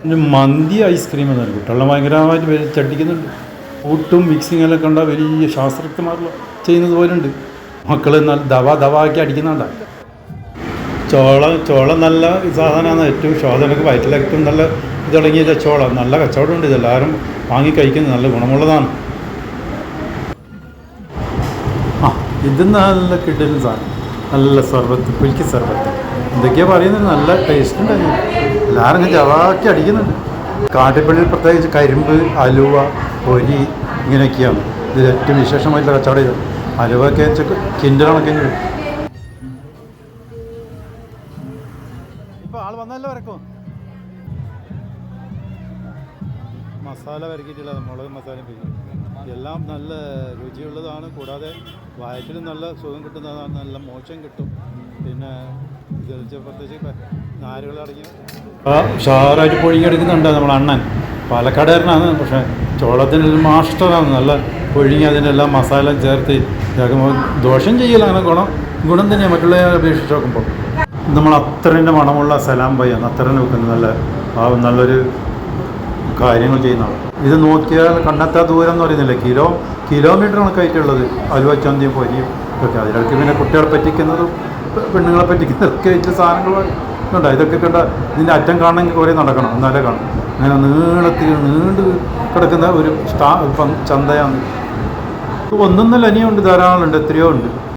പിന്നെ മന്തി ഐസ്ക്രീം എന്നാണ് കുട്ടികളെ ഭയങ്കരമായിട്ട് ചട്ടിക്കുന്നുണ്ട്. കൂട്ടും മിക്സിങ് എല്ലാം കണ്ടാൽ വലിയ ശാസ്ത്രജ്ഞന്മാരെല്ലാം ചെയ്യുന്നത് പോലെ ഉണ്ട്. മക്കൾ എന്നാൽ ദവാക്കി അടിക്കുന്നുണ്ട. ചോളം നല്ല സാധനമാണ്. ഏറ്റവും ശോധനക്ക് വയറ്റിലേറ്റവും നല്ല ഇതടങ്ങിയ ചോളം നല്ല കച്ചവടമുണ്ട്. ഇതെല്ലാവരും വാങ്ങി കഴിക്കുന്നത് നല്ല ഗുണമുള്ളതാണ്. ഇത് നല്ല കിടലും സാധനം, നല്ല സർബത്ത്, പുൽക്കി സർബത്ത് എന്തൊക്കെയാണ് പറയുന്നത്. നല്ല ടേസ്റ്റ് ഉണ്ട്. എല്ലാവരും ജവാക്കി അടിക്കുന്നുണ്ട്. കാട്ടിപ്പള്ളിയിൽ പ്രത്യേകിച്ച് കരിമ്പ്, അലുവ, പൊരി ഇങ്ങനെയൊക്കെയാണ് ഇതിൽ ഏറ്റവും വിശേഷമായിട്ടുള്ള കച്ചവടം. ഇത് അലുവയൊക്കെ കിൻഡൽ കണക്കിന് വരും. ഇപ്പോൾ ആൾ വന്നല്ലോ വരക്കും. മസാല വരക്കിയിട്ടുള്ളത് മുളക് മസാലയും പിന്നെ എല്ലാം നല്ല രുചിയുള്ളതാണ്. കൂടാതെ വയറ്റിലും നല്ല സുഖം കിട്ടുന്നതാണ്, നല്ല മോശം കിട്ടും. പിന്നെ ഇത് പ്രത്യേകിച്ച് നാരുകളടങ്ങിയ ഉഷാറായിട്ട് പൊഴിഞ്ഞെടുക്കുന്നുണ്ട് നമ്മൾ അണ്ണൻ. പാലക്കാടുകാരനാണ്, പക്ഷേ ചോളത്തിൻ്റെ ഒരു മാസ്റ്ററാണ്. നല്ല പൊഴിഞ്ഞ് അതിനെല്ലാം മസാല ചേർത്ത് ഇതാക്കുമ്പോൾ ദോഷം ചെയ്യില്ല, അങ്ങനെ ഗുണം തന്നെയാണ് മറ്റുള്ളവരെ അപേക്ഷിച്ച് നോക്കുമ്പോൾ. നമ്മൾ അത്തറിൻ്റെ മണമുള്ള സലാം ബയ്യാണ് അത്തറിന് വെക്കുന്നത്. നല്ലൊരു കാര്യങ്ങൾ ചെയ്യുന്നതാണ്. ഇത് നോക്കിയാൽ കണ്ണെത്താ ദൂരം എന്ന് പറയുന്നില്ല, കിലോമീറ്റർ കണക്കായിട്ടുള്ളത് അലുവ, ചന്തയും പൊരിയും ഒക്കെ. അതിലൊക്കെ പിന്നെ കുട്ടികളെ പറ്റിക്കുന്നതും പെണ്ണുങ്ങളെ പറ്റിക്കുന്നതൊക്കെ ആയിട്ട് സാധനങ്ങൾ ഉണ്ട്. ഇതൊക്കെ കണ്ട ഇതിൻ്റെ അറ്റം കാണണമെങ്കിൽ കുറേ നടക്കണം, എന്നാലേ കാണും. അങ്ങനെ നീണ്ട് കിടക്കുന്ന ഒരു ചന്തയാണ്. ഒന്നൊന്നല്ല, ഇനിയുണ്ട്, ധാരാളം ഉണ്ട്, എത്രയോ ഉണ്ട്.